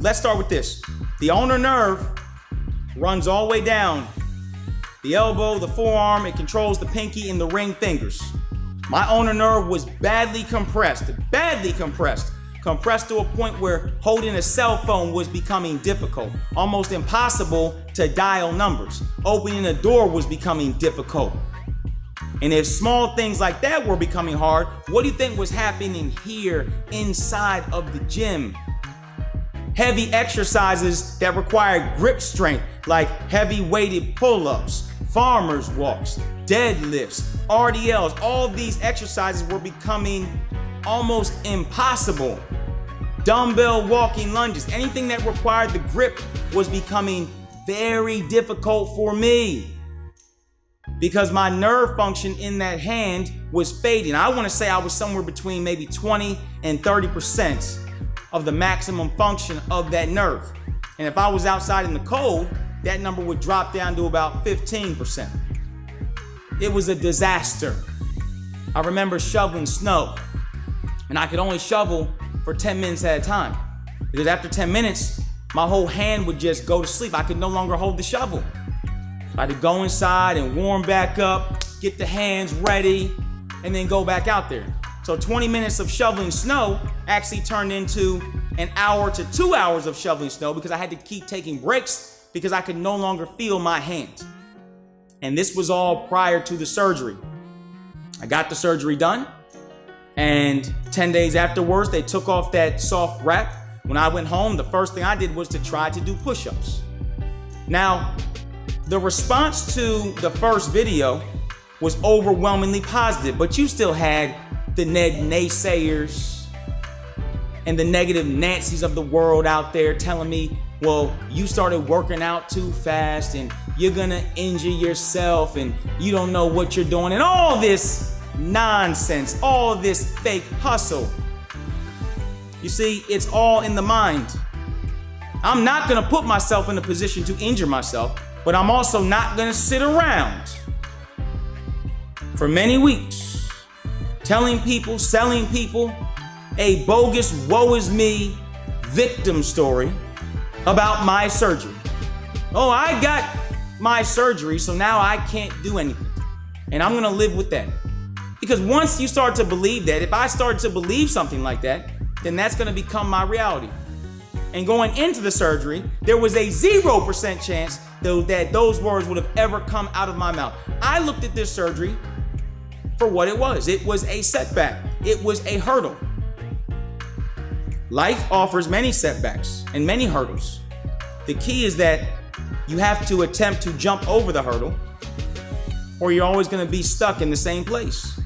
let's start with this. The ulnar nerve runs all the way down the elbow, the forearm. It controls the pinky and the ring fingers. My ulnar nerve was badly compressed to a point where holding a cell phone was becoming difficult, almost impossible to dial numbers. Opening a door was becoming difficult. And if small things like that were becoming hard, what do you think was happening here inside of the gym? Heavy exercises that required grip strength, like heavy weighted pull-ups, farmer's walks, deadlifts, RDLs, all of these exercises were becoming almost impossible. Dumbbell walking lunges, anything that required the grip was becoming very difficult for me because my nerve function in that hand was fading. I want to say I was somewhere between maybe 20 and 30% of the maximum function of that nerve. And if I was outside in the cold, that number would drop down to about 15%. It was a disaster. I remember shoveling snow, and I could only shovel for 10 minutes at a time, because after 10 minutes, my whole hand would just go to sleep. I could no longer hold the shovel. I had to go inside and warm back up, get the hands ready, and then go back out there. So 20 minutes of shoveling snow actually turned into an hour to 2 hours of shoveling snow because I had to keep taking breaks because I could no longer feel my hand. And this was all prior to the surgery. I got the surgery done, and 10 days afterwards, they took off that soft wrap. When I went home, the first thing I did was to try to do push-ups. Now, the response to the first video was overwhelmingly positive, but you still had the naysayers and the negative Nancy's of the world out there telling me, well, you started working out too fast and you're gonna injure yourself and you don't know what you're doing, and all this nonsense, all this fake hustle. You see, it's all in the mind. I'm not gonna put myself in a position to injure myself, but I'm also not gonna sit around for many weeks telling people, selling people a bogus woe is me victim story about my surgery. Oh, I got my surgery, so now I can't do anything. And I'm gonna live with that. Because once you start to believe that, if I start to believe something like that, then that's gonna become my reality. And going into the surgery, there was a 0% chance that those words would have ever come out of my mouth. I looked at this surgery for what it was. It was a setback. It was a hurdle. Life offers many setbacks and many hurdles. The key is that you have to attempt to jump over the hurdle, or you're always going to be stuck in the same place.